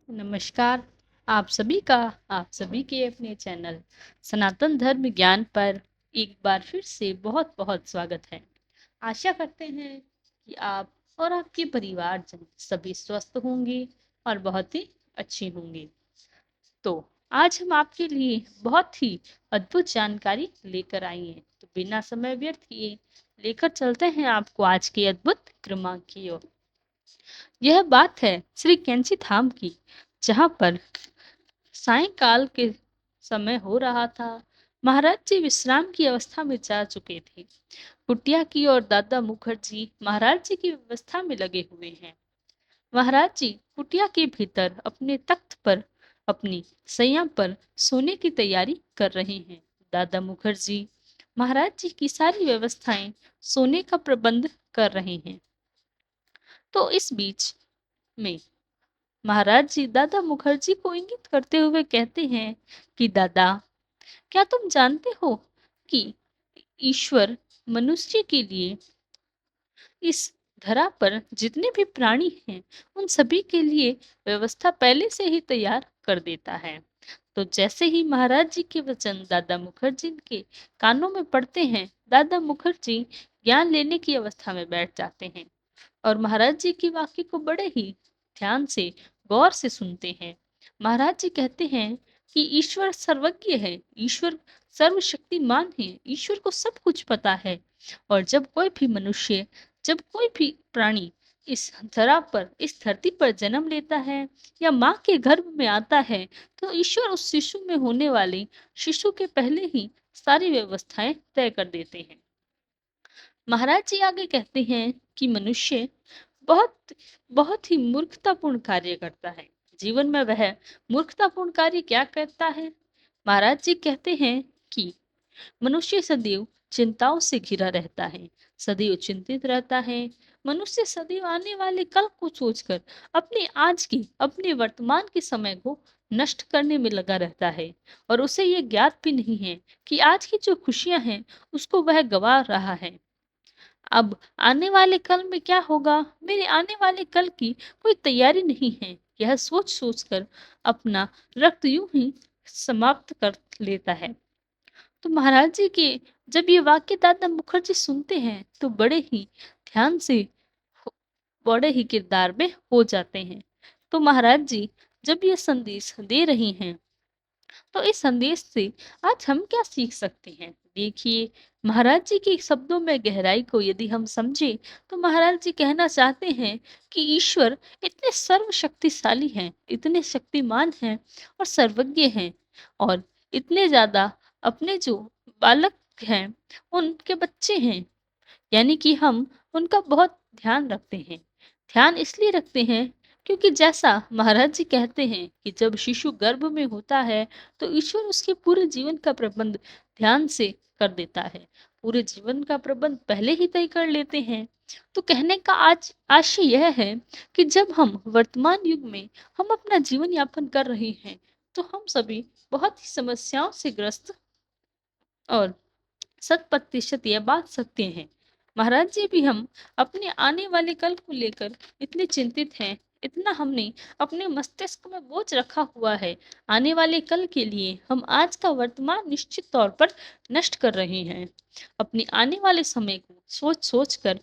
नमस्कार। आप सभी के अपने चैनल सनातन धर्म ज्ञान पर एक बार फिर से बहुत बहुत स्वागत है। आशा करते हैं कि आप और आपके परिवारजन सभी स्वस्थ होंगे और बहुत ही अच्छे होंगे। तो आज हम आपके लिए बहुत ही अद्भुत जानकारी लेकर आई हैं। तो बिना समय व्यर्थ किए लेकर चलते हैं आपको आज के अद्भुत क्रमांक की ओर। यह बात है श्री कैंची धाम की, जहाँ पर सायंकाल के समय हो रहा था। महाराज जी विश्राम की अवस्था में जा चुके थे। कुटिया की और दादा मुखर्जी महाराज जी की व्यवस्था में लगे हुए हैं। महाराज जी कुटिया के भीतर अपने तख्त पर अपनी सैया पर सोने की तैयारी कर रहे हैं। दादा मुखर्जी महाराज जी की सारी व्यवस्थाएं सोने का प्रबंध कर रहे हैं। तो इस बीच में महाराज जी दादा मुखर्जी को इंगित करते हुए कहते हैं कि दादा, क्या तुम जानते हो कि ईश्वर मनुष्य के लिए इस धरा पर जितने भी प्राणी हैं उन सभी के लिए व्यवस्था पहले से ही तैयार कर देता है। तो जैसे ही महाराज जी के वचन दादा मुखर्जी के कानों में पड़ते हैं, दादा मुखर्जी ज्ञान लेने की अवस्था में बैठ जाते हैं और महाराज जी की वाक्य को बड़े ही ध्यान से गौर से सुनते हैं। महाराज जी कहते हैं कि ईश्वर सर्वज्ञ है, ईश्वर सर्वशक्तिमान है, ईश्वर को सब कुछ पता है। और जब कोई भी मनुष्य, जब कोई भी प्राणी इस धरा पर, इस धरती पर जन्म लेता है या माँ के गर्भ में आता है, तो ईश्वर उस शिशु में होने वाले शिशु के पहले ही सारी व्यवस्थाएं तय कर देते हैं। महाराज जी आगे कहते हैं कि मनुष्य बहुत बहुत ही मूर्खतापूर्ण कार्य करता है। जीवन में वह मूर्खतापूर्ण कार्य क्या करता है? महाराज जी कहते हैं कि मनुष्य सदैव चिंताओं से घिरा रहता है, सदैव चिंतित रहता है। मनुष्य सदैव आने वाले कल को सोचकर अपने आज की, अपने वर्तमान के समय को नष्ट करने में लगा रहता है और उसे ये ज्ञात भी नहीं है कि आज की जो खुशियां हैं उसको वह गवा रहा है। अब आने वाले कल में क्या होगा, मेरे आने वाले कल की कोई तैयारी नहीं है, यह सोच सोच कर अपना रक्त यूं ही समाप्त कर लेता है। तो महाराज जी के जब ये वाक्य दादा मुखर्जी सुनते हैं तो ध्यान से हो- बड़े ही किरदार में हो जाते हैं। तो महाराज जी जब ये संदेश दे रही हैं, तो इस संदेश से आज हम क्या सीख सकते हैं? देखिए, महाराज जी के शब्दों में गहराई को यदि हम समझे, तो महाराज जी कहना चाहते हैं कि ईश्वर इतने सर्वशक्तिशाली हैं, इतने शक्तिमान हैं और सर्वज्ञ हैं और इतने ज्यादा अपने जो बालक हैं, उनके बच्चे हैं, यानी कि हम उनका बहुत ध्यान रखते हैं। ध्यान इसलिए रखते हैं क्योंकि जैसा महाराज जी कहते हैं कि जब शिशु गर्भ में होता है तो ईश्वर उसके पूरे जीवन का प्रबंध ध्यान से कर देता है, पूरे जीवन का प्रबंध पहले ही तय कर लेते हैं। तो कहने का आज आशय यह है कि जब हम वर्तमान युग में हम अपना जीवन यापन कर रहे हैं, तो हम सभी बहुत ही समस्याओं से ग्रस्त और 100% यह बात सत्य है। महाराज जी भी हम अपने आने वाले कल को लेकर इतने चिंतित हैं, इतना हमने अपने मस्तिष्क में बोझ रखा हुआ है। आने वाले कल के लिए हम आज का वर्तमान निश्चित तौर पर नष्ट कर रहे हैं। अपने आने वाले समय को सोच सोच कर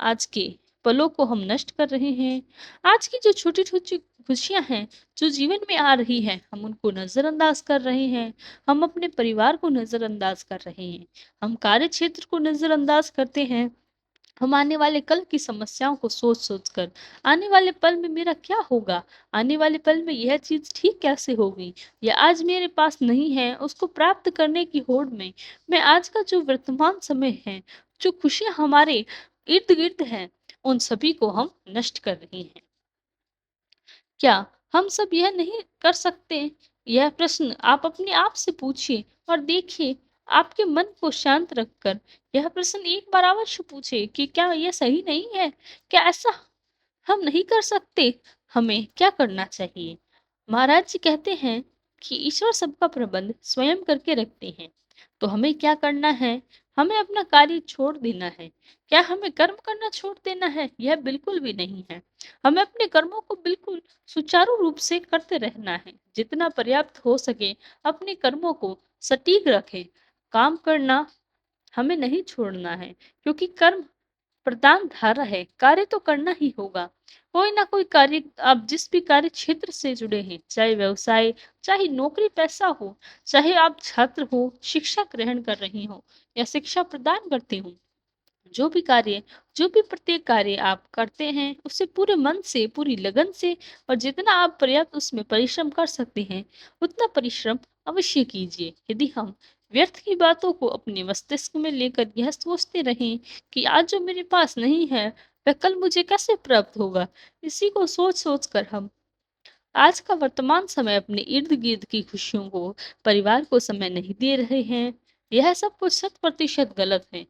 आज के पलों को हम नष्ट कर रहे हैं। आज की जो छोटी-छोटी खुशियाँ हैं, जो जीवन में आ रही हैं, हम उनको नज़रअंदाज कर रहे हैं। हम अपने परिवार को नज़रअंदाज कर रहे हैं। हम कार्य क्षेत्र को नज़रअंदाज करते हैं। हम आने वाले कल की समस्याओं को सोच-सोच कर, आने वाले पल में मेरा क्या होगा? आने वाले पल में यह चीज़ ठीक कैसे होगी? या आज मेरे पास नहीं है, उसको प्राप्त करने की होड़ में, मैं आज का जो वर्तमान समय है, जो खुशियाँ हमारे इर्द-गिर्द हैं, उन सभी को हम नष्ट कर रहे हैं। क्या हम सब यह नहीं कर सकते? यह प्रश्न आप अपने आप से पूछिए और देखिए, आपके मन को शांत रखकर यह प्रश्न एक बार अवश्य पूछिए कि क्या यह सही नहीं है? क्या ऐसा हम नहीं कर सकते? हमें क्या करना चाहिए? महाराज जी कहते हैं कि ईश्वर सबका प्रबंध स्वयं करके रखते हैं। तो हमें क्या करना है? हमें अपना कार्य छोड़ देना है। क्या हमें कर्म करना छोड़ देना है? यह बिल्कुल भी नहीं है। हमें अपने कर्मों को बिल्कुल सुचारू रूप से करते रहना है। जितना पर्याप्त हो सके अपने कर्मों को सटीक रखें। काम करना हमें नहीं छोड़ना है, क्योंकि कर्म प्रदान धारा है, कार्य तो करना ही होगा। कोई ना कोई कार्य, आप जिस भी कार्य क्षेत्र से जुड़े हैं, चाहे व्यवसाय, चाहे नौकरी पैसा हो, चाहे आप छात्र हो, शिक्षा ग्रहण कर रही हो या शिक्षा प्रदान करती हो, जो भी कार्य, जो भी प्रत्येक कार्य आप करते हैं, उसे पूरे मन से, पूरी लगन से और जितना आप पर्याप्त उसमें परिश्रम कर सकते हैं, उतना परिश्रम अवश्य कीजिए। यदि हम व्यर्थ की बातों को अपने मस्तिष्क में लेकर यह सोचते रहें कि आज जो मेरे पास नहीं है, वह कल मुझे कैसे प्राप्त होगा, इसी को सोच-सोच कर हम आज का वर्तमान समय अपने इर्द-गिर्द की खुशियों को, परिवार को समय नहीं दे रहे हैं। यह सब कुछ 100% गलत है।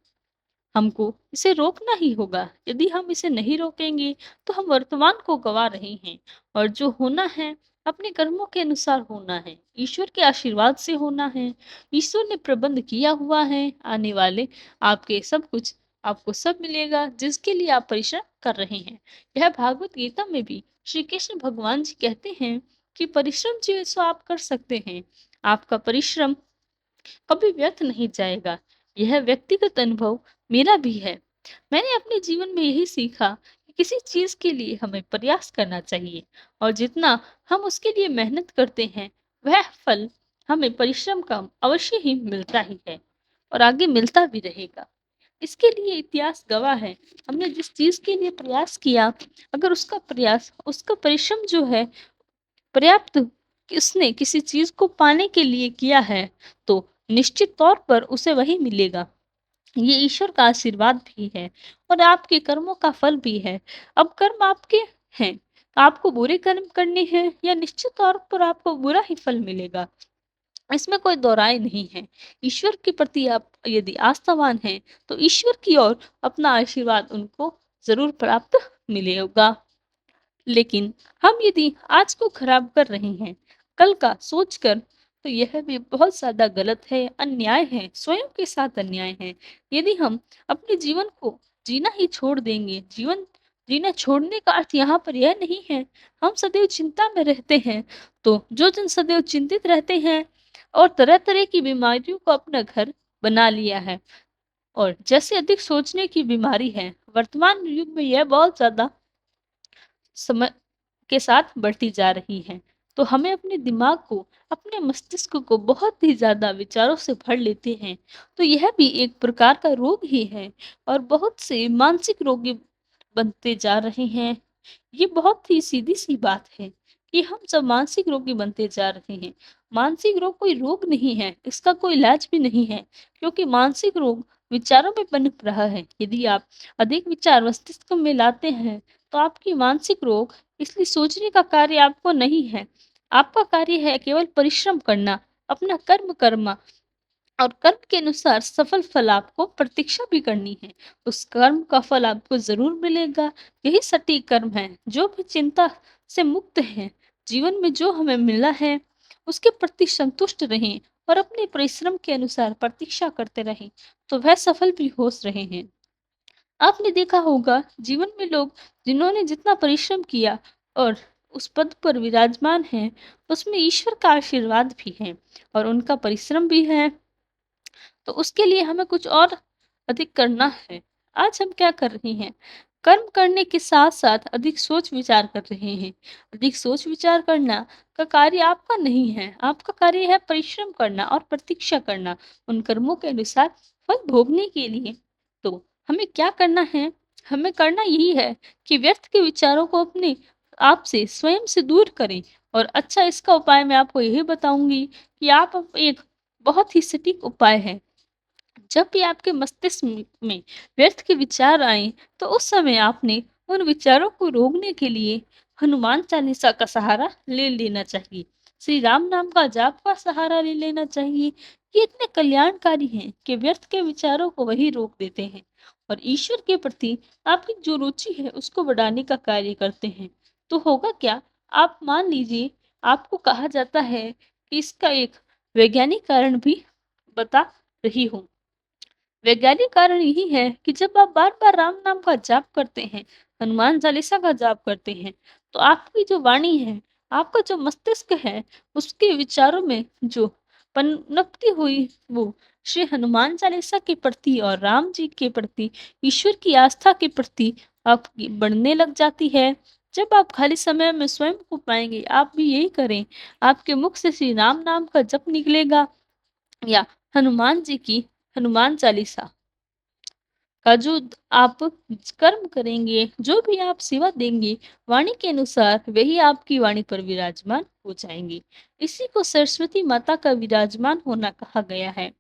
हमको इसे रोकना ही होगा। यदि हम इसे नहीं रोकेंगे, तो हम वर्तमान को गँवा रहे हैं और जो होना है, अपने कर्मों के अनुसार होना है, ईश्वर के आशीर्वाद से होना है। ईश्वर ने प्रबंध किया हुआ है, आने वाले आपके सब कुछ आपको सब मिलेगा, जिसके लिए आप परिश्रम कर रहे हैं। यह भागवत गीता में भी श्री कृष्ण भगवान जी कहते हैं कि परिश्रम जो सो आप कर सकते हैं। आपका परिश्रम कभी व्यर्थ नहीं जाएगा। यह व्यक्तिगत अनुभव मेरा भी है। मैंने अपने जीवन में यही सीखा कि किसी चीज़ के लिए हमें प्रयास करना चाहिए और जितना हम उसके लिए मेहनत करते हैं, वह फल हमें परिश्रम का अवश्य ही मिलता ही है और आगे मिलता भी रहेगा। इसके लिए इतिहास गवाह है। हमने जिस चीज़ के लिए प्रयास किया, अगर उसका परिश्रम जो है पर्याप्त उसने किसी चीज़ को पाने के लिए किया है, तो निश्चित तौर पर उसे वही मिलेगा। ये ईश्वर का आशीर्वाद भी है और आपके कर्मों का फल भी है। अब कर्म आपके हैं, आपको बुरे कर्म करने हैं या निश्चित तौर पर आपको बुरा ही फल मिलेगा। इसमें कोई दो राय नहीं है। ईश्वर के प्रति आप यदि आस्थावान हैं, तो ईश्वर की ओर अपना आशीर्वाद उनको ज़रूर प्राप्त मिलेगा। लेकिन हम यदि आज को खराब कर रहे हैं, कल का सोचकर, तो यह भी बहुत ज़्यादा गलत है, अन्याय है, स्वयं के साथ अन्याय है। यदि हम अपने जीवन को जीना ही छोड़ देंगे, जीवन जीना छोड़ने का अर्थ यहाँ पर यह नहीं है, हम सदैव चिंता में रहते हैं, तो जो जन सदैव चिंतित रहते हैं और तरह-तरह की बीमारियों को अपना घर बना लिया है और जैसे अधिक सोचने की बीमारी है, वर्तमान युग में यह बहुत ज़्यादा समय के साथ बढ़ती जा रही हैं। तो हमें अपने दिमाग को, अपने मस्तिष्क को बहुत ही ज़्यादा विचारों से भर लेते हैं। तो यह भी एक प्रकार का रोग ही है और बहुत से मानसिक रोगी बनते जा रहे हैं। ये बहुत ही सीधी-सी बात है कि हम सब मानसिक रोगी बनते जा रहे हैं। मानसिक रोग कोई रोग नहीं है, इसका कोई इलाज भी नहीं है, क्योंकि मानसिक रोग विचारों में पनप रहा है। यदि आप अधिक विचार मस्तिष्क में लाते हैं, तो आपकी मानसिक रोग, इसलिए सोचने का कार्य आपको नहीं है। आपका कार्य है केवल परिश्रम करना, अपना कर्म करना और कर्म के अनुसार सफल फल आपको प्रतीक्षा भी करनी है। उस कर्म का फल आपको ज़रूर मिलेगा। यही सटीक कर्म है, जो भी चिंता से मुक्त है। जीवन में जो हमें मिला है, उसके प्रति संतुष्ट रहें और अपने परिश्रम के अनुसार प्रतीक्षा करते रहें, तो वह सफल भी हो रहे हैं। आपने देखा होगा जीवन में लोग जिन्होंने जितना परिश्रम किया और उस पद पर विराजमान हैं, उसमें ईश्वर का आशीर्वाद भी है और उनका परिश्रम भी है। तो उसके लिए हमें कुछ और अधिक करना है। आज हम क्या कर रहे हैं? कर्म करने के साथ-साथ अधिक सोच-विचार कर रहे हैं। अधिक सोच-विचार करना का कार्य आपका नहीं है। आपका कार्य है परिश्रम करना और प्रतीक्षा करना, उन कर्मों के अनुसार फल भोगने के लिए। तो हमें क्या करना है? हमें करना यही है कि व्यर्थ के विचारों को अपने आप से, स्वयं से दूर करें और अच्छा इसका उपाय मैं आपको यही बताऊँगी कि आप अब एक बहुत ही सटीक उपाय है। जब भी आपके मस्तिष्क में व्यर्थ के विचार आए, तो उस समय आपने उन विचारों को रोकने के लिए हनुमान चालीसा का सहारा ले लेना चाहिए। श्री राम नाम का जाप का सहारा ले लेना चाहिए। ये इतने कल्याणकारी हैं कि व्यर्थ के विचारों को वही रोक देते हैं और ईश्वर के प्रति आपकी जो रुचि है उसको बढ़ाने का कार्य करते हैं। तो होगा क्या? आप मान लीजिए, आपको कहा जाता है कि इसका एक वैज्ञानिक कारण भी बता रही हूँ। वैज्ञानिक कारण यही है कि जब आप बार-बार राम नाम का जाप करते हैं, हनुमान चालीसा का जाप करते हैं, तो आपकी जो वाणी है, आपका जो मस्तिष्क है, उसके विचारों में जो पनपती हुई वो श्री हनुमान चालीसा के प्रति और राम जी के प्रति, ईश्वर की आस्था के प्रति आपकी बढ़ने लग जाती है। जब आप खाली समय में स्वयं को पाएँगे, आप भी यही करें। आपके मुख से श्री राम नाम का जप निकलेगा या हनुमान जी की हनुमान चालीसा का जो आप कर्म करेंगे, जो भी आप सेवा देंगे, वाणी के अनुसार वही आपकी वाणी पर विराजमान हो जाएँगे। इसी को सरस्वती माता का विराजमान होना कहा गया है।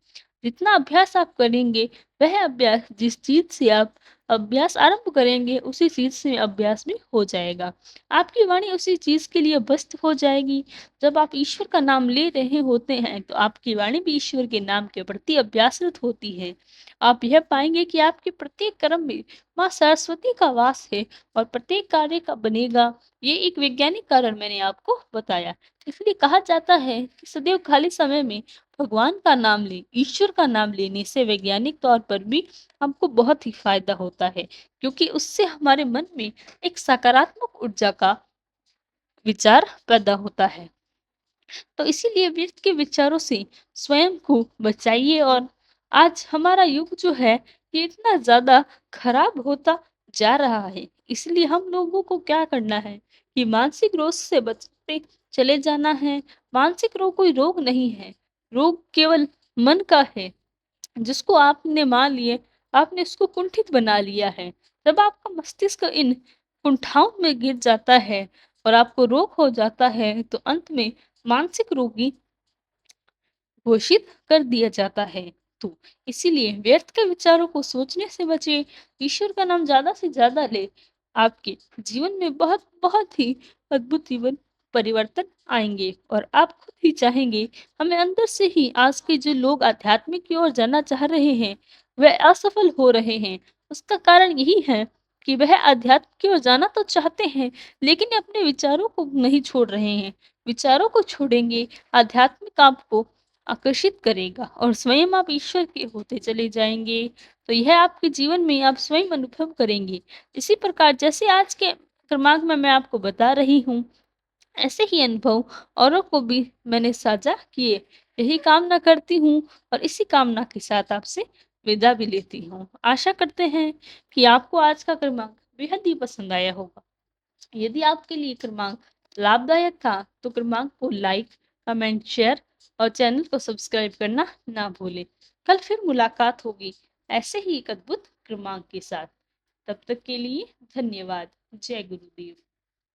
जितना अभ्यास आप करेंगे, वह अभ्यास जिस चीज़ से आप अभ्यास आरंभ करेंगे, उसी चीज़ से अभ्यास भी हो जाएगा। आपकी वाणी उसी चीज़ के लिए अभ्यस्त हो जाएगी। जब आप ईश्वर का नाम ले रहे होते हैं, तो आपकी वाणी भी ईश्वर के नाम के प्रति अभ्यासरत होती है। आप यह पाएँगे कि आपके प्रत्येक कर्म में माँ सरस्वती का वास है और प्रत्येक कार्य का बनेगा। ये एक वैज्ञानिक कारण मैंने आपको बताया। इसलिए कहा जाता है कि सदैव खाली समय में भगवान का नाम लें, ईश्वर का नाम लेने से वैज्ञानिक तौर पर भी हमको बहुत ही फ़ायदा होता है, क्योंकि उससे हमारे मन में एक सकारात्मक ऊर्जा का विचार पैदा होता है। तो इसीलिए व्यर्थ के विचारों से स्वयं को बचाइए और आज हमारा युग जो है ये इतना ज़्यादा खराब होता जा रहा है। इसलिए हम लोगों को क्या करना है कि मानसिक रोग से बचते चले जाना है। मानसिक रोग कोई रोग नहीं है, रोग केवल मन का है। जिसको आपने मान लिए, आपने उसको कुंठित बना लिया है। जब आपका मस्तिष्क इन कुंठाओं में गिर जाता है और आपको रोग हो जाता है, तो अंत में मानसिक रोगी घोषित कर दिया जाता है। तो इसीलिए व्यर्थ के विचारों को सोचने से बचिए, ईश्वर का नाम ज़्यादा से ज़्यादा लें। आपके जीवन में बहुत बहुत ही अद्भुत जीवन परिवर्तन आएँगे और आप खुद ही चाहेंगे, हमें अंदर से ही आज के जो लोग आध्यात्मिक की ओर जाना चाह रहे हैं, वह असफल हो रहे हैं। उसका कारण यही है कि वह अध्यात्म की ओर जाना तो चाहते हैं, लेकिन अपने विचारों को नहीं छोड़ रहे हैं। विचारों को छोड़ेंगे, आध्यात्मिक आपको आकर्षित करेगा और स्वयं आप ईश्वर के होते चले जाएँगे। तो यह आपके जीवन में आप स्वयं अनुभव करेंगे। इसी प्रकार जैसे आज के क्रमांक में मैं आपको बता रही हूँ, ऐसे ही अनुभव औरों को भी मैंने साझा किए। यही कामना करती हूँ और इसी कामना के साथ आपसे विदा भी लेती हूँ। आशा करते हैं कि आपको आज का क्रमांक बेहद ही पसंद आया होगा। यदि आपके लिए क्रमांक लाभदायक था, तो क्रमांक को लाइक, कमेंट, शेयर और चैनल को सब्सक्राइब करना ना भूलें। कल फिर मुलाकात होगी ऐसे ही एक अद्भुत क्रमांक के साथ। तब तक के लिए धन्यवाद। जय गुरुदेव।